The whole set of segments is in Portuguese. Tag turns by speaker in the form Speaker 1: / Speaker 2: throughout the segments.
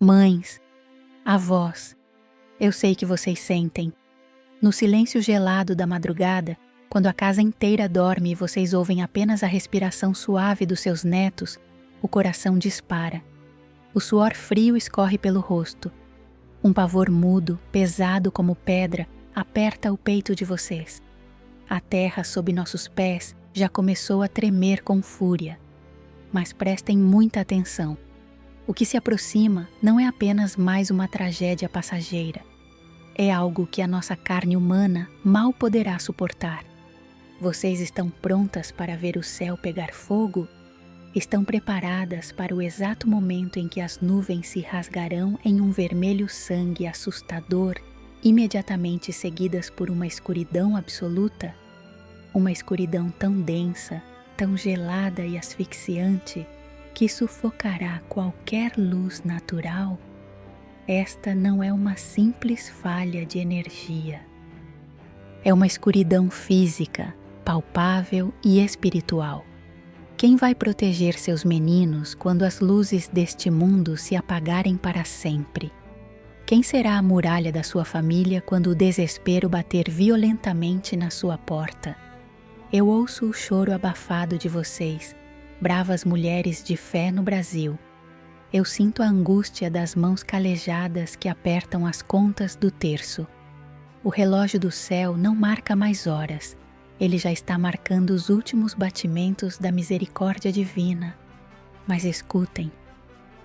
Speaker 1: Mães, avós, eu sei que vocês sentem. No silêncio gelado da madrugada, quando a casa inteira dorme e vocês ouvem apenas a respiração suave dos seus netos, o coração dispara. O suor frio escorre pelo rosto. Um pavor mudo, pesado como pedra, aperta o peito de vocês. A terra sob nossos pés já começou a tremer com fúria. Mas prestem muita atenção. O que se aproxima não é apenas mais uma tragédia passageira. É algo que a nossa carne humana mal poderá suportar. Vocês estão prontas para ver o céu pegar fogo? Estão preparadas para o exato momento em que as nuvens se rasgarão em um vermelho sangue assustador, imediatamente seguidas por uma escuridão absoluta? Uma escuridão tão densa, tão gelada e asfixiante, que sufocará qualquer luz natural? Esta não é uma simples falha de energia. É uma escuridão física, palpável e espiritual. Quem vai proteger seus meninos quando as luzes deste mundo se apagarem para sempre? Quem será a muralha da sua família quando o desespero bater violentamente na sua porta? Eu ouço o choro abafado de vocês, bravas mulheres de fé no Brasil. Eu sinto a angústia das mãos calejadas que apertam as contas do terço. O relógio do céu não marca mais horas. Ele já está marcando os últimos batimentos da misericórdia divina. Mas escutem,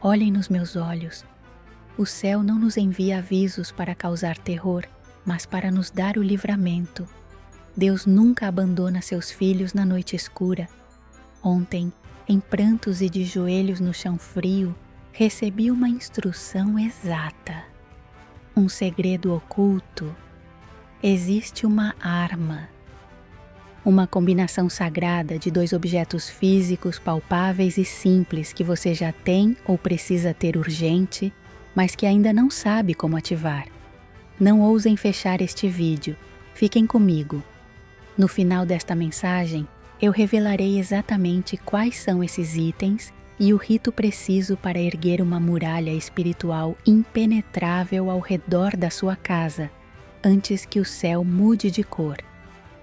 Speaker 1: olhem nos meus olhos. O céu não nos envia avisos para causar terror, mas para nos dar o livramento. Deus nunca abandona seus filhos na noite escura. Ontem, em prantos e de joelhos no chão frio, recebi uma instrução exata. Um segredo oculto. Existe uma arma. Uma combinação sagrada de dois objetos físicos palpáveis e simples que você já tem ou precisa ter urgente, mas que ainda não sabe como ativar. Não ousem fechar este vídeo. Fiquem comigo. No final desta mensagem, eu revelarei exatamente quais são esses itens e o rito preciso para erguer uma muralha espiritual impenetrável ao redor da sua casa, antes que o céu mude de cor.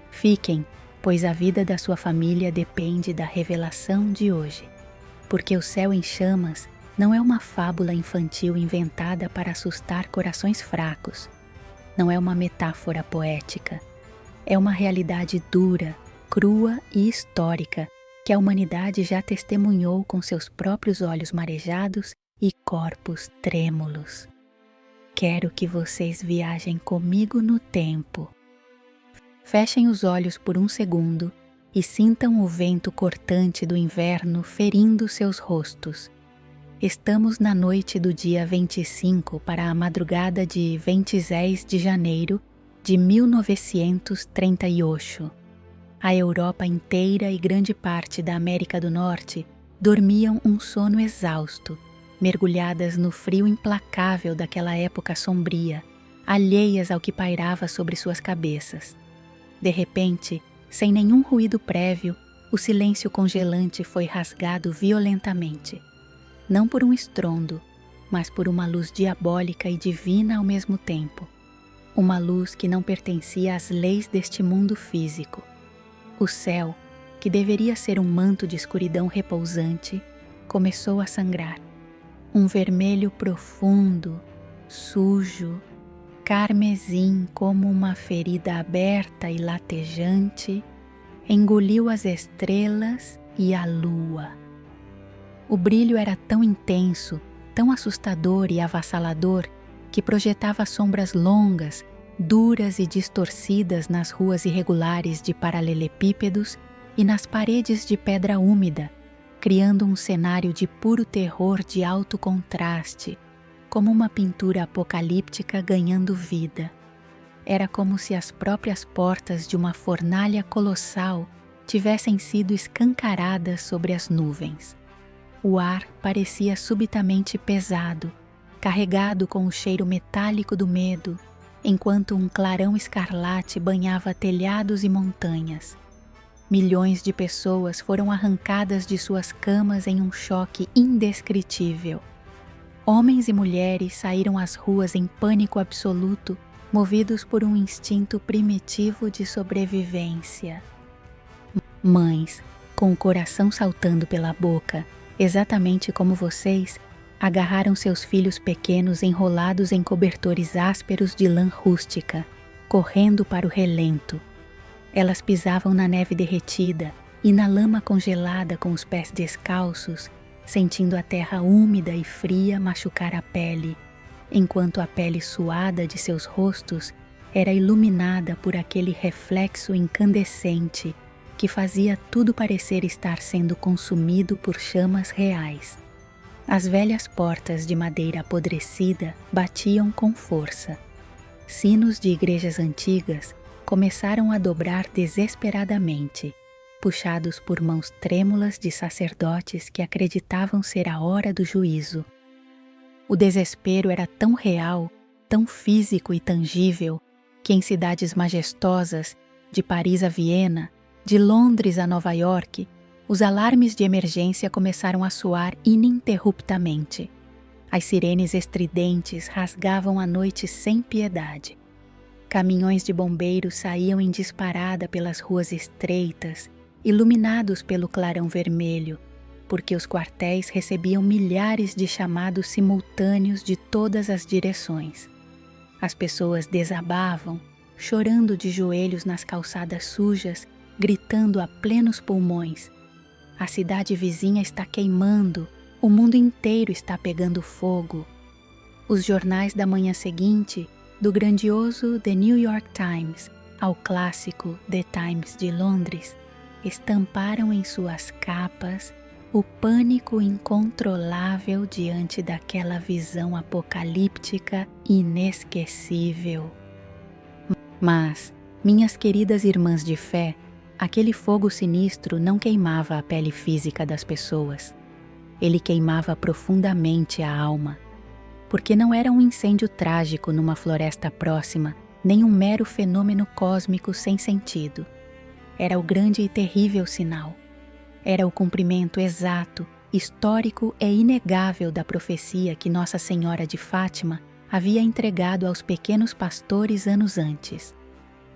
Speaker 1: Fiquem, pois a vida da sua família depende da revelação de hoje. Porque o céu em chamas não é uma fábula infantil inventada para assustar corações fracos. Não é uma metáfora poética. É uma realidade dura, crua e histórica que a humanidade já testemunhou com seus próprios olhos marejados e corpos trêmulos. Quero que vocês viajem comigo no tempo. Fechem os olhos por um segundo e sintam o vento cortante do inverno ferindo seus rostos. Estamos na noite do dia 25 para a madrugada de 26 de janeiro de 1938. A Europa inteira e grande parte da América do Norte dormiam um sono exausto, mergulhadas no frio implacável daquela época sombria, alheias ao que pairava sobre suas cabeças. De repente, sem nenhum ruído prévio, o silêncio congelante foi rasgado violentamente. Não por um estrondo, mas por uma luz diabólica e divina ao mesmo tempo. Uma luz que não pertencia às leis deste mundo físico. O céu, que deveria ser um manto de escuridão repousante, começou a sangrar. Um vermelho profundo, sujo, carmesim como uma ferida aberta e latejante, engoliu as estrelas e a lua. O brilho era tão intenso, tão assustador e avassalador, que projetava sombras longas, duras e distorcidas nas ruas irregulares de paralelepípedos e nas paredes de pedra úmida, criando um cenário de puro terror de alto contraste, como uma pintura apocalíptica ganhando vida. Era como se as próprias portas de uma fornalha colossal tivessem sido escancaradas sobre as nuvens. O ar parecia subitamente pesado, carregado com o cheiro metálico do medo, enquanto um clarão escarlate banhava telhados e montanhas. Milhões de pessoas foram arrancadas de suas camas em um choque indescritível. Homens e mulheres saíram às ruas em pânico absoluto, movidos por um instinto primitivo de sobrevivência. Mães, com o coração saltando pela boca, exatamente como vocês, agarraram seus filhos pequenos enrolados em cobertores ásperos de lã rústica, correndo para o relento. Elas pisavam na neve derretida e na lama congelada com os pés descalços, sentindo a terra úmida e fria machucar a pele, enquanto a pele suada de seus rostos era iluminada por aquele reflexo incandescente que fazia tudo parecer estar sendo consumido por chamas reais. As velhas portas de madeira apodrecida batiam com força. Sinos de igrejas antigas começaram a dobrar desesperadamente, puxados por mãos trêmulas de sacerdotes que acreditavam ser a hora do juízo. O desespero era tão real, tão físico e tangível, que em cidades majestosas, de Paris a Viena, de Londres a Nova York, os alarmes de emergência começaram a soar ininterruptamente. As sirenes estridentes rasgavam a noite sem piedade. Caminhões de bombeiros saíam em disparada pelas ruas estreitas, iluminados pelo clarão vermelho, porque os quartéis recebiam milhares de chamados simultâneos de todas as direções. As pessoas desabavam, chorando de joelhos nas calçadas sujas, gritando a plenos pulmões: a cidade vizinha está queimando, o mundo inteiro está pegando fogo. Os jornais da manhã seguinte, do grandioso The New York Times ao clássico The Times de Londres, estamparam em suas capas o pânico incontrolável diante daquela visão apocalíptica inesquecível. Mas, minhas queridas irmãs de fé, aquele fogo sinistro não queimava a pele física das pessoas. Ele queimava profundamente a alma, porque não era um incêndio trágico numa floresta próxima, nem um mero fenômeno cósmico sem sentido. Era o grande e terrível sinal. Era o cumprimento exato, histórico e inegável da profecia que Nossa Senhora de Fátima havia entregado aos pequenos pastores anos antes.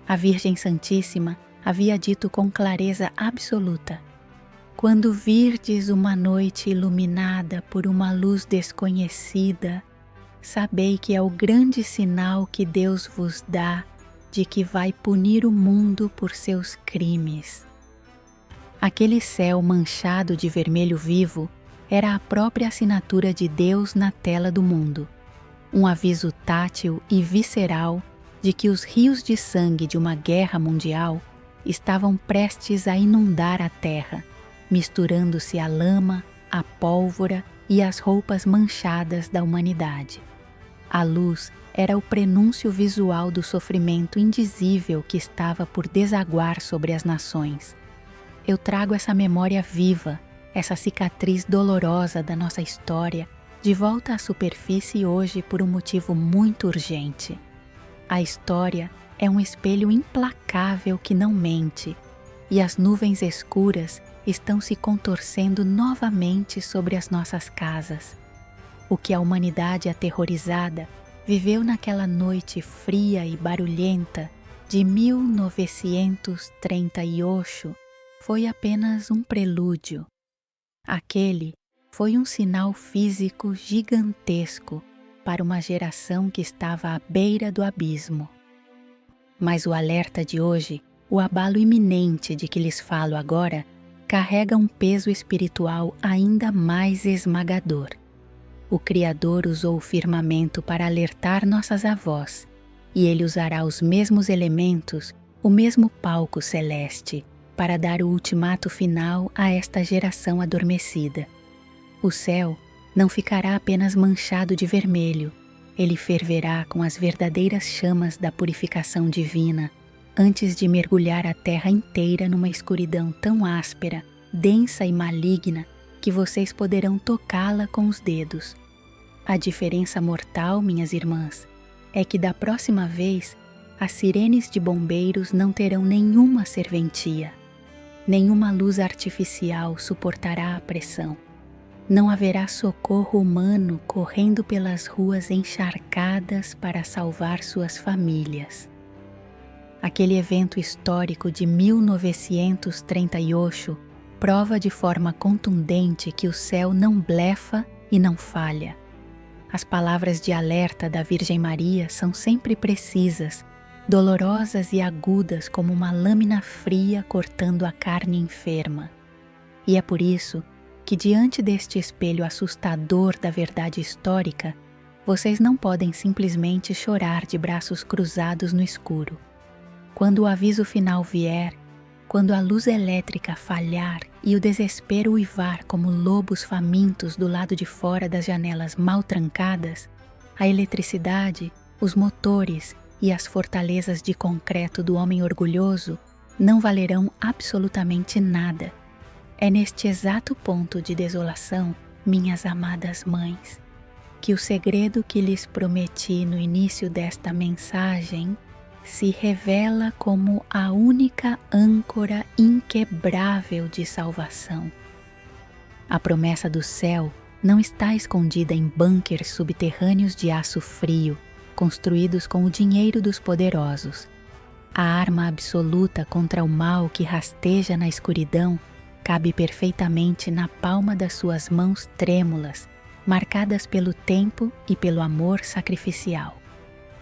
Speaker 1: A Virgem Santíssima havia dito com clareza absoluta: quando virdes uma noite iluminada por uma luz desconhecida, sabei que é o grande sinal que Deus vos dá de que vai punir o mundo por seus crimes. Aquele céu manchado de vermelho vivo era a própria assinatura de Deus na tela do mundo, um aviso tátil e visceral de que os rios de sangue de uma guerra mundial estavam prestes a inundar a terra, misturando-se à lama, à pólvora e às roupas manchadas da humanidade. A luz era o prenúncio visual do sofrimento indizível que estava por desaguar sobre as nações. Eu trago essa memória viva, essa cicatriz dolorosa da nossa história, de volta à superfície hoje por um motivo muito urgente. A história é um espelho implacável que não mente, e as nuvens escuras estão se contorcendo novamente sobre as nossas casas. O que a humanidade aterrorizada viveu naquela noite fria e barulhenta de 1938 foi apenas um prelúdio. Aquele foi um sinal físico gigantesco para uma geração que estava à beira do abismo. Mas o alerta de hoje, o abalo iminente de que lhes falo agora, carrega um peso espiritual ainda mais esmagador. O Criador usou o firmamento para alertar nossas avós, e Ele usará os mesmos elementos, o mesmo palco celeste, para dar o ultimato final a esta geração adormecida. O céu não ficará apenas manchado de vermelho, ele ferverá com as verdadeiras chamas da purificação divina, antes de mergulhar a terra inteira numa escuridão tão áspera, densa e maligna, que vocês poderão tocá-la com os dedos. A diferença mortal, minhas irmãs, é que da próxima vez, as sirenes de bombeiros não terão nenhuma serventia. Nenhuma luz artificial suportará a pressão. Não haverá socorro humano correndo pelas ruas encharcadas para salvar suas famílias. Aquele evento histórico de 1938 prova de forma contundente que o céu não blefa e não falha. As palavras de alerta da Virgem Maria são sempre precisas, dolorosas e agudas como uma lâmina fria cortando a carne enferma. E é por isso que, diante deste espelho assustador da verdade histórica, vocês não podem simplesmente chorar de braços cruzados no escuro. Quando o aviso final vier, quando a luz elétrica falhar e o desespero uivar como lobos famintos do lado de fora das janelas mal trancadas, a eletricidade, os motores e as fortalezas de concreto do homem orgulhoso não valerão absolutamente nada. É neste exato ponto de desolação, minhas amadas mães, que o segredo que lhes prometi no início desta mensagem se revela como a única âncora inquebrável de salvação. A promessa do céu não está escondida em bunkers subterrâneos de aço frio, construídos com o dinheiro dos poderosos. A arma absoluta contra o mal que rasteja na escuridão cabe perfeitamente na palma das suas mãos trêmulas, marcadas pelo tempo e pelo amor sacrificial.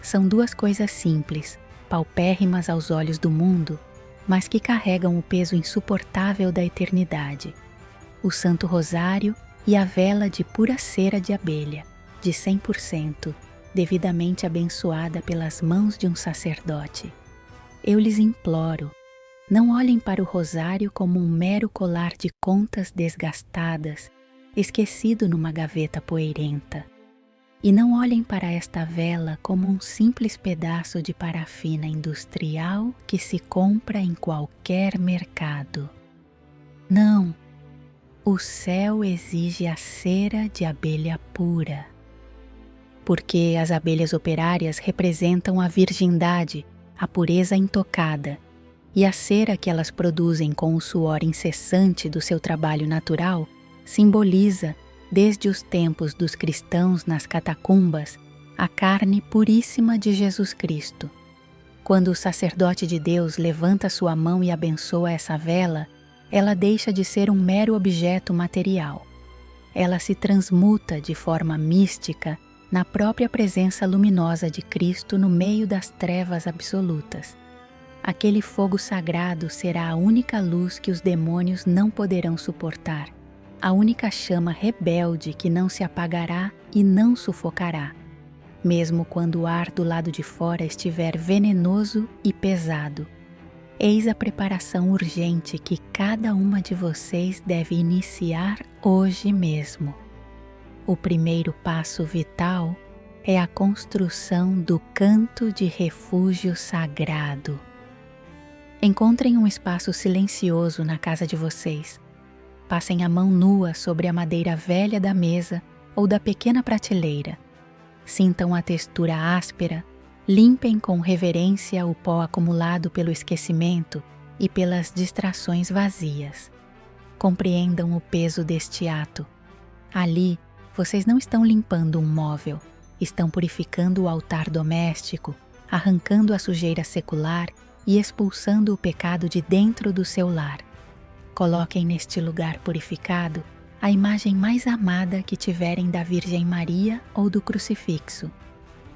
Speaker 1: São duas coisas simples, paupérrimas aos olhos do mundo, mas que carregam o peso insuportável da eternidade: o Santo Rosário e a vela de pura cera de abelha, de 100%, devidamente abençoada pelas mãos de um sacerdote. Eu lhes imploro, não olhem para o rosário como um mero colar de contas desgastadas, esquecido numa gaveta poeirenta. E não olhem para esta vela como um simples pedaço de parafina industrial que se compra em qualquer mercado. Não, o céu exige a cera de abelha pura. Porque as abelhas operárias representam a virgindade, a pureza intocada, e a cera que elas produzem com o suor incessante do seu trabalho natural simboliza, desde os tempos dos cristãos nas catacumbas, a carne puríssima de Jesus Cristo. Quando o sacerdote de Deus levanta sua mão e abençoa essa vela, ela deixa de ser um mero objeto material. Ela se transmuta de forma mística na própria presença luminosa de Cristo no meio das trevas absolutas. Aquele fogo sagrado será a única luz que os demônios não poderão suportar, a única chama rebelde que não se apagará e não sufocará, mesmo quando o ar do lado de fora estiver venenoso e pesado. Eis a preparação urgente que cada uma de vocês deve iniciar hoje mesmo. O primeiro passo vital é a construção do canto de refúgio sagrado. Encontrem um espaço silencioso na casa de vocês. Passem a mão nua sobre a madeira velha da mesa ou da pequena prateleira. Sintam a textura áspera, limpem com reverência o pó acumulado pelo esquecimento e pelas distrações vazias. Compreendam o peso deste ato. Ali, vocês não estão limpando um móvel, estão purificando o altar doméstico, arrancando a sujeira secular e expulsando o pecado de dentro do seu lar. Coloquem neste lugar purificado a imagem mais amada que tiverem da Virgem Maria ou do crucifixo.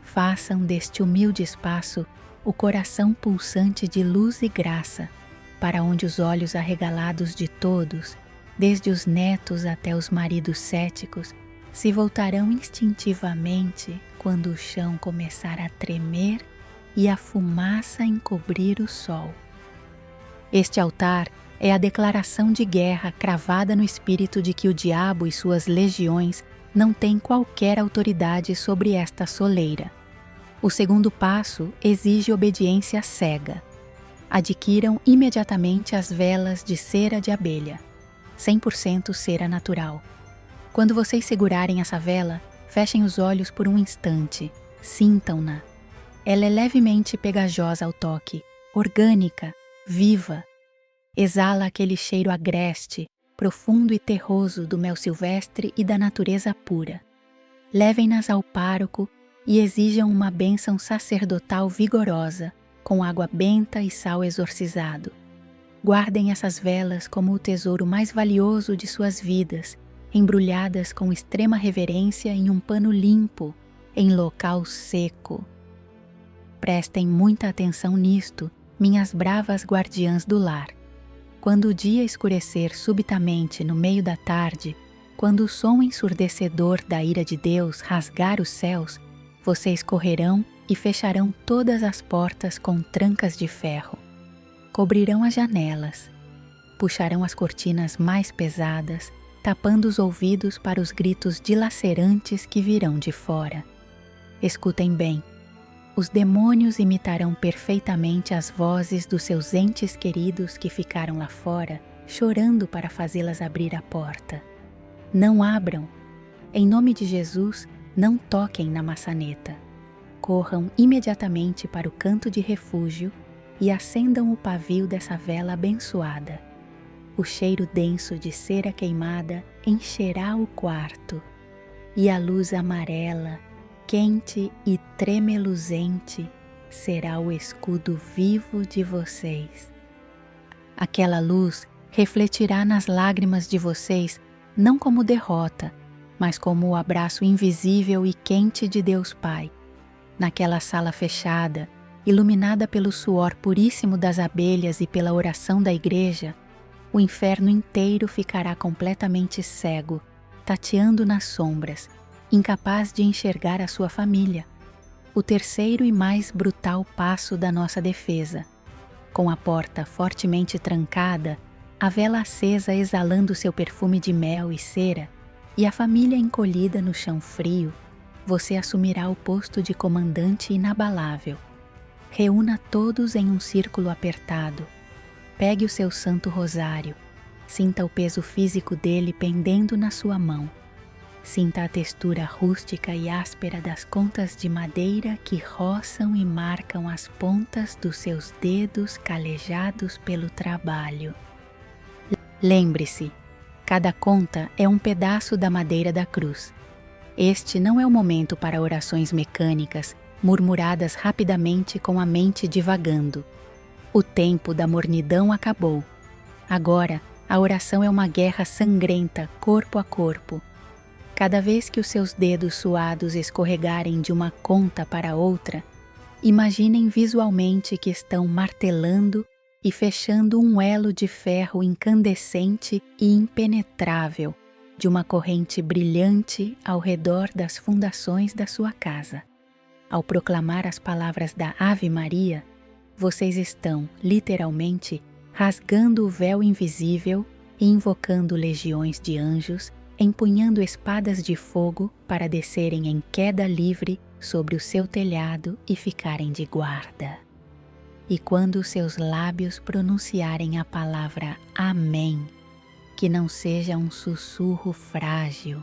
Speaker 1: Façam deste humilde espaço o coração pulsante de luz e graça, para onde os olhos arregalados de todos, desde os netos até os maridos céticos, se voltarão instintivamente quando o chão começar a tremer e a fumaça encobrir o sol. Este altar é a declaração de guerra cravada no espírito de que o diabo e suas legiões não têm qualquer autoridade sobre esta soleira. O segundo passo exige obediência cega. Adquiram imediatamente as velas de cera de abelha, 100% cera natural. Quando vocês segurarem essa vela, fechem os olhos por um instante, sintam-na. Ela é levemente pegajosa ao toque, orgânica, viva. Exala aquele cheiro agreste, profundo e terroso do mel silvestre e da natureza pura. Levem-nas ao pároco e exijam uma bênção sacerdotal vigorosa, com água benta e sal exorcizado. Guardem essas velas como o tesouro mais valioso de suas vidas, embrulhadas com extrema reverência em um pano limpo, em local seco. Prestem muita atenção nisto, minhas bravas guardiãs do lar. Quando o dia escurecer subitamente no meio da tarde, quando o som ensurdecedor da ira de Deus rasgar os céus, vocês correrão e fecharão todas as portas com trancas de ferro. Cobrirão as janelas, puxarão as cortinas mais pesadas, tapando os ouvidos para os gritos dilacerantes que virão de fora. Escutem bem. Os demônios imitarão perfeitamente as vozes dos seus entes queridos que ficaram lá fora, chorando para fazê-las abrir a porta. Não abram. Em nome de Jesus, não toquem na maçaneta. Corram imediatamente para o canto de refúgio e acendam o pavio dessa vela abençoada. O cheiro denso de cera queimada encherá o quarto, e a luz amarela, quente e tremeluzente, será o escudo vivo de vocês. Aquela luz refletirá nas lágrimas de vocês não como derrota, mas como o abraço invisível e quente de Deus Pai. Naquela sala fechada, iluminada pelo suor puríssimo das abelhas e pela oração da igreja, o inferno inteiro ficará completamente cego, tateando nas sombras, incapaz de enxergar a sua família. O terceiro e mais brutal passo da nossa defesa. Com a porta fortemente trancada, a vela acesa exalando seu perfume de mel e cera, e a família encolhida no chão frio, você assumirá o posto de comandante inabalável. Reúna todos em um círculo apertado. Pegue o seu santo rosário. Sinta o peso físico dele pendendo na sua mão. Sinta a textura rústica e áspera das contas de madeira que roçam e marcam as pontas dos seus dedos calejados pelo trabalho. Lembre-se, cada conta é um pedaço da madeira da cruz. Este não é o momento para orações mecânicas, murmuradas rapidamente com a mente divagando. O tempo da mornidão acabou. Agora, a oração é uma guerra sangrenta, corpo a corpo. Cada vez que os seus dedos suados escorregarem de uma conta para outra, imaginem visualmente que estão martelando e fechando um elo de ferro incandescente e impenetrável de uma corrente brilhante ao redor das fundações da sua casa. Ao proclamar as palavras da Ave Maria, vocês estão, literalmente, rasgando o véu invisível e invocando legiões de anjos, empunhando espadas de fogo para descerem em queda livre sobre o seu telhado e ficarem de guarda. E quando seus lábios pronunciarem a palavra Amém, que não seja um sussurro frágil.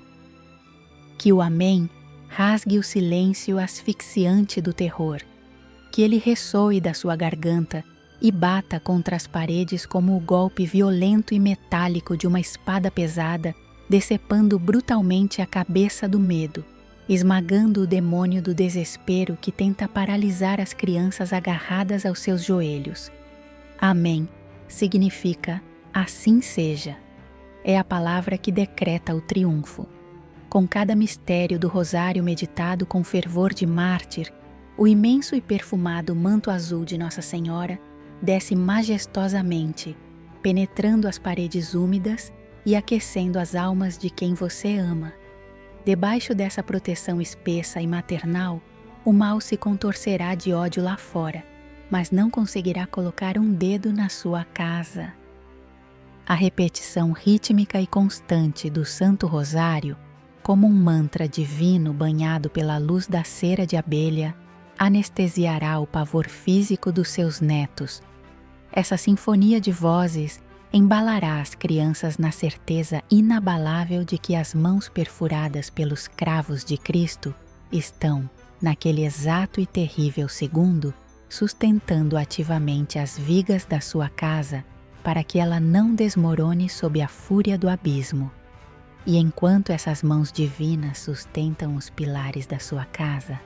Speaker 1: Que o Amém rasgue o silêncio asfixiante do terror, que ele ressoe da sua garganta e bata contra as paredes como o golpe violento e metálico de uma espada pesada, decepando brutalmente a cabeça do medo, esmagando o demônio do desespero que tenta paralisar as crianças agarradas aos seus joelhos. Amém significa assim seja. É a palavra que decreta o triunfo. Com cada mistério do rosário meditado com fervor de mártir, o imenso e perfumado manto azul de Nossa Senhora desce majestosamente, penetrando as paredes úmidas e aquecendo as almas de quem você ama. Debaixo dessa proteção espessa e maternal, o mal se contorcerá de ódio lá fora, mas não conseguirá colocar um dedo na sua casa. A repetição rítmica e constante do Santo Rosário, como um mantra divino banhado pela luz da cera de abelha, anestesiará o pavor físico dos seus netos. Essa sinfonia de vozes embalará as crianças na certeza inabalável de que as mãos perfuradas pelos cravos de Cristo estão, naquele exato e terrível segundo, sustentando ativamente as vigas da sua casa para que ela não desmorone sob a fúria do abismo. E enquanto essas mãos divinas sustentam os pilares da sua casa,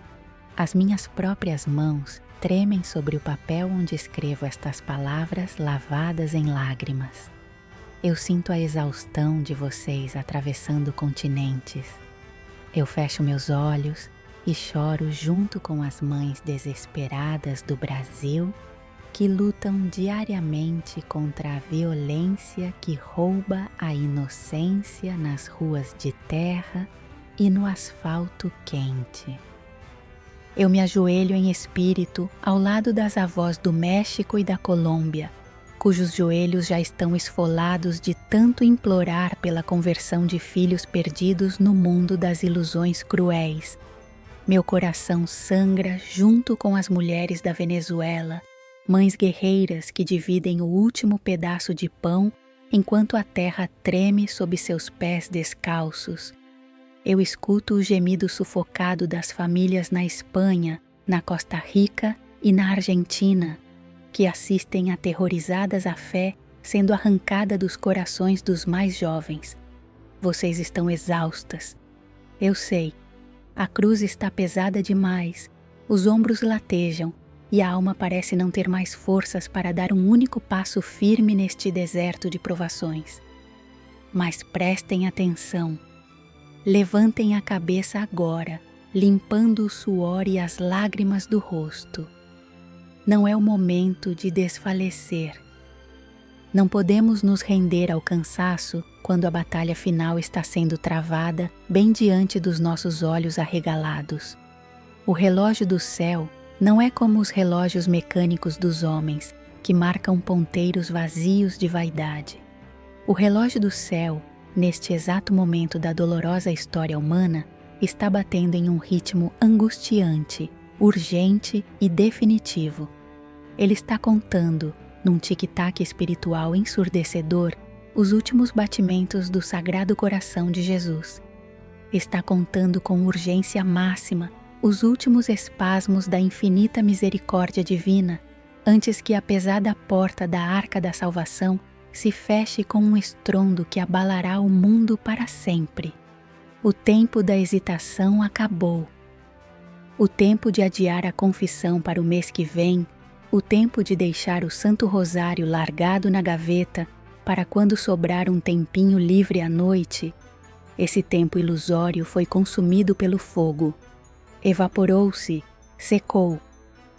Speaker 1: as minhas próprias mãos tremem sobre o papel onde escrevo estas palavras lavadas em lágrimas. Eu sinto a exaustão de vocês atravessando continentes. Eu fecho meus olhos e choro junto com as mães desesperadas do Brasil que lutam diariamente contra a violência que rouba a inocência nas ruas de terra e no asfalto quente. Eu me ajoelho em espírito ao lado das avós do México e da Colômbia, cujos joelhos já estão esfolados de tanto implorar pela conversão de filhos perdidos no mundo das ilusões cruéis. Meu coração sangra junto com as mulheres da Venezuela, mães guerreiras que dividem o último pedaço de pão enquanto a terra treme sob seus pés descalços. Eu escuto o gemido sufocado das famílias na Espanha, na Costa Rica e na Argentina, que assistem aterrorizadas à fé sendo arrancada dos corações dos mais jovens. Vocês estão exaustas. Eu sei, a cruz está pesada demais, os ombros latejam e a alma parece não ter mais forças para dar um único passo firme neste deserto de provações. Mas prestem atenção. Levantem a cabeça agora, limpando o suor e as lágrimas do rosto. Não é o momento de desfalecer. Não podemos nos render ao cansaço quando a batalha final está sendo travada bem diante dos nossos olhos arregalados. O relógio do céu não é como os relógios mecânicos dos homens, que marcam ponteiros vazios de vaidade. O relógio do céu, neste exato momento da dolorosa história humana, está batendo em um ritmo angustiante, urgente e definitivo. Ele está contando, num tic-tac espiritual ensurdecedor, os últimos batimentos do Sagrado Coração de Jesus. Está contando com urgência máxima os últimos espasmos da infinita misericórdia divina, antes que a pesada porta da Arca da Salvação se feche com um estrondo que abalará o mundo para sempre. O tempo da hesitação acabou. O tempo de adiar a confissão para o mês que vem, o tempo de deixar o Santo Rosário largado na gaveta para quando sobrar um tempinho livre à noite, esse tempo ilusório foi consumido pelo fogo. Evaporou-se, secou.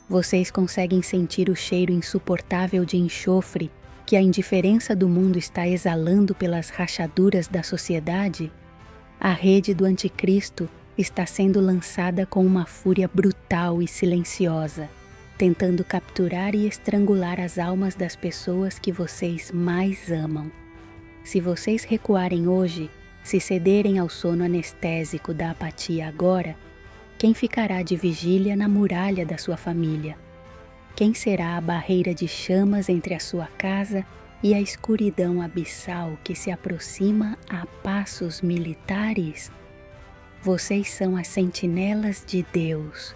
Speaker 1: Vocês conseguem sentir o cheiro insuportável de enxofre que a indiferença do mundo está exalando pelas rachaduras da sociedade? A rede do anticristo está sendo lançada com uma fúria brutal e silenciosa, tentando capturar e estrangular as almas das pessoas que vocês mais amam. Se vocês recuarem hoje, se cederem ao sono anestésico da apatia agora, quem ficará de vigília na muralha da sua família? Quem será a barreira de chamas entre a sua casa e a escuridão abissal que se aproxima a passos militares? Vocês são as sentinelas de Deus.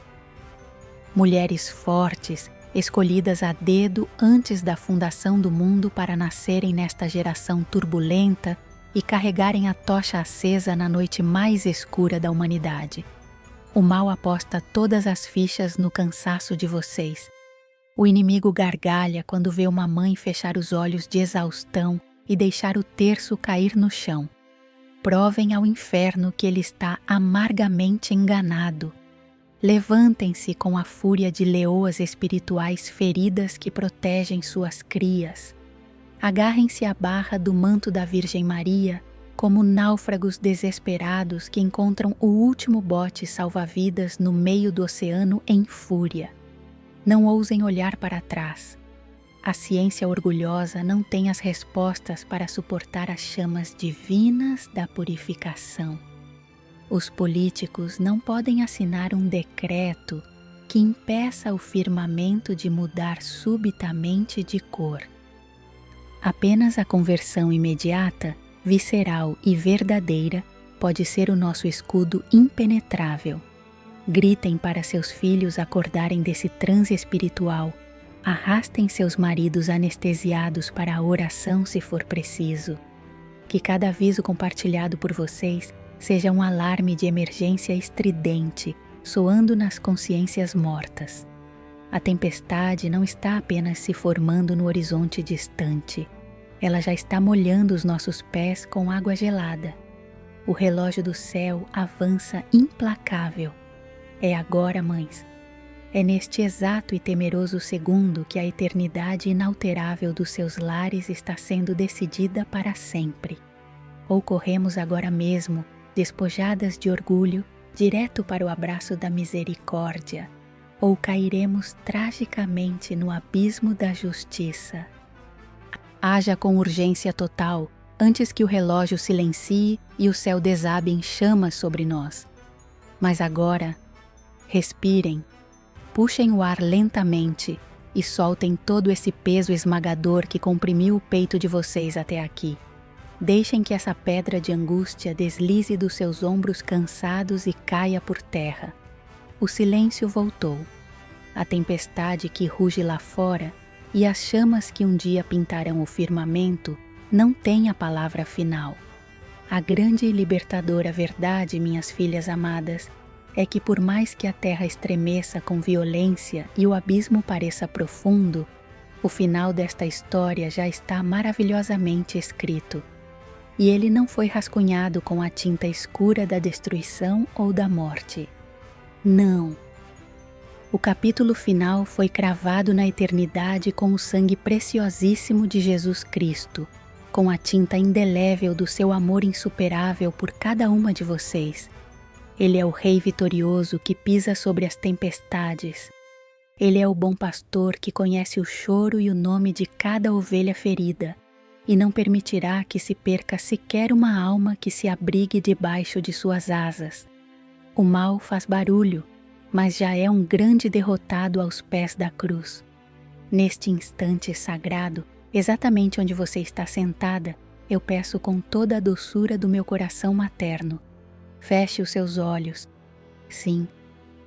Speaker 1: Mulheres fortes, escolhidas a dedo antes da fundação do mundo para nascerem nesta geração turbulenta e carregarem a tocha acesa na noite mais escura da humanidade. O mal aposta todas as fichas no cansaço de vocês. O inimigo gargalha quando vê uma mãe fechar os olhos de exaustão e deixar o terço cair no chão. Provem ao inferno que ele está amargamente enganado. Levantem-se com a fúria de leoas espirituais feridas que protegem suas crias. Agarrem-se à barra do manto da Virgem Maria, como náufragos desesperados que encontram o último bote salva-vidas no meio do oceano em fúria. Não ousem olhar para trás. A ciência orgulhosa não tem as respostas para suportar as chamas divinas da purificação. Os políticos não podem assinar um decreto que impeça o firmamento de mudar subitamente de cor. Apenas a conversão imediata, visceral e verdadeira pode ser o nosso escudo impenetrável. Gritem para seus filhos acordarem desse transe espiritual, Arrastem seus maridos anestesiados para a oração se for preciso. Que cada aviso compartilhado por vocês seja um alarme de emergência estridente, soando nas consciências mortas. A tempestade não está apenas se formando no horizonte distante. Ela já está molhando os nossos pés com água gelada. O relógio do céu avança implacável. É agora, mães. É neste exato e temeroso segundo que a eternidade inalterável dos seus lares está sendo decidida para sempre. Ou corremos agora mesmo, despojadas de orgulho, direto para o abraço da misericórdia, ou cairemos tragicamente no abismo da justiça. Haja com urgência total, antes que o relógio silencie e o céu desabe em chamas sobre nós. Mas agora, respirem, puxem o ar lentamente e soltem todo esse peso esmagador que comprimiu o peito de vocês até aqui. Deixem que essa pedra de angústia deslize dos seus ombros cansados e caia por terra. O silêncio voltou. A tempestade que ruge lá fora e as chamas que um dia pintarão o firmamento não têm a palavra final. A grande e libertadora verdade, minhas filhas amadas, é que por mais que a terra estremeça com violência e o abismo pareça profundo, o final desta história já está maravilhosamente escrito. E ele não foi rascunhado com a tinta escura da destruição ou da morte. Não. O capítulo final foi cravado na eternidade com o sangue preciosíssimo de Jesus Cristo, com a tinta indelével do seu amor insuperável por cada uma de vocês. Ele é o Rei vitorioso que pisa sobre as tempestades. Ele é o bom pastor que conhece o choro e o nome de cada ovelha ferida, e não permitirá que se perca sequer uma alma que se abrigue debaixo de suas asas. O mal faz barulho, mas já é um grande derrotado aos pés da cruz. Neste instante sagrado, exatamente onde você está sentada, eu peço com toda a doçura do meu coração materno. Feche os seus olhos. Sim,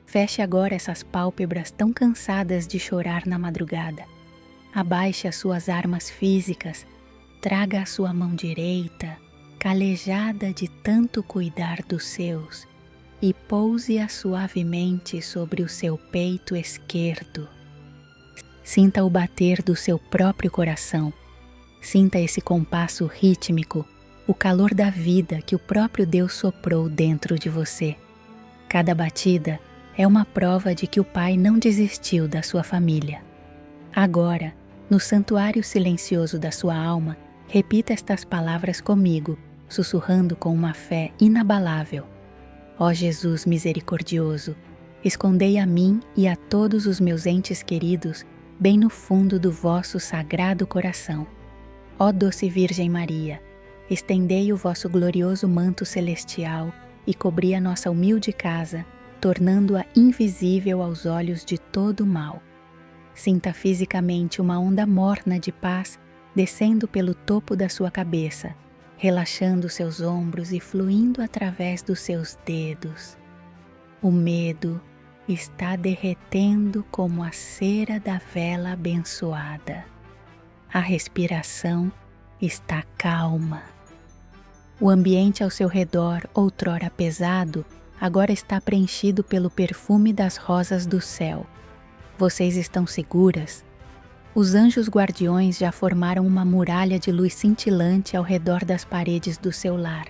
Speaker 1: feche agora essas pálpebras tão cansadas de chorar na madrugada. Abaixe as suas armas físicas. Traga a sua mão direita, calejada de tanto cuidar dos seus, e pouse-a suavemente sobre o seu peito esquerdo. Sinta o bater do seu próprio coração. Sinta esse compasso rítmico, o calor da vida que o próprio Deus soprou dentro de você. Cada batida é uma prova de que o Pai não desistiu da sua família. Agora, no santuário silencioso da sua alma, repita estas palavras comigo, sussurrando com uma fé inabalável. Ó Jesus misericordioso, escondei a mim e a todos os meus entes queridos bem no fundo do vosso sagrado coração. Ó doce Virgem Maria, estendei o vosso glorioso manto celestial e cobri a nossa humilde casa, tornando-a invisível aos olhos de todo o mal. Sinta fisicamente uma onda morna de paz descendo pelo topo da sua cabeça, relaxando seus ombros e fluindo através dos seus dedos. O medo está derretendo como a cera da vela abençoada. A respiração está calma. O ambiente ao seu redor, outrora pesado, agora está preenchido pelo perfume das rosas do céu. Vocês estão seguras? Os anjos guardiões já formaram uma muralha de luz cintilante ao redor das paredes do seu lar.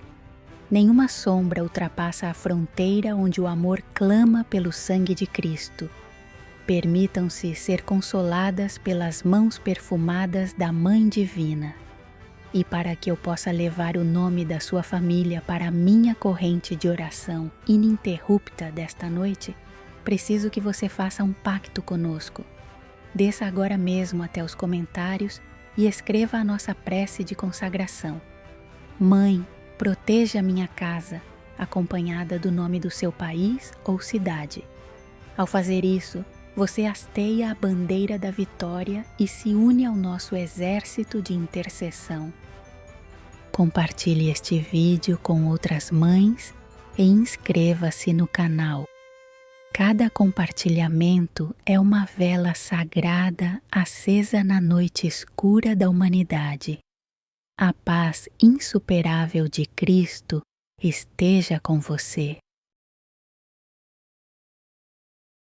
Speaker 1: Nenhuma sombra ultrapassa a fronteira onde o amor clama pelo sangue de Cristo. Permitam-se ser consoladas pelas mãos perfumadas da Mãe Divina. E para que eu possa levar o nome da sua família para a minha corrente de oração ininterrupta desta noite, preciso que você faça um pacto conosco. Desça agora mesmo até os comentários e escreva a nossa prece de consagração. Mãe, proteja minha casa, acompanhada do nome do seu país ou cidade. Ao fazer isso, você hasteia a bandeira da vitória e se une ao nosso exército de intercessão. Compartilhe este vídeo com outras mães e inscreva-se no canal. Cada compartilhamento é uma vela sagrada acesa na noite escura da humanidade. A paz insuperável de Cristo esteja com você.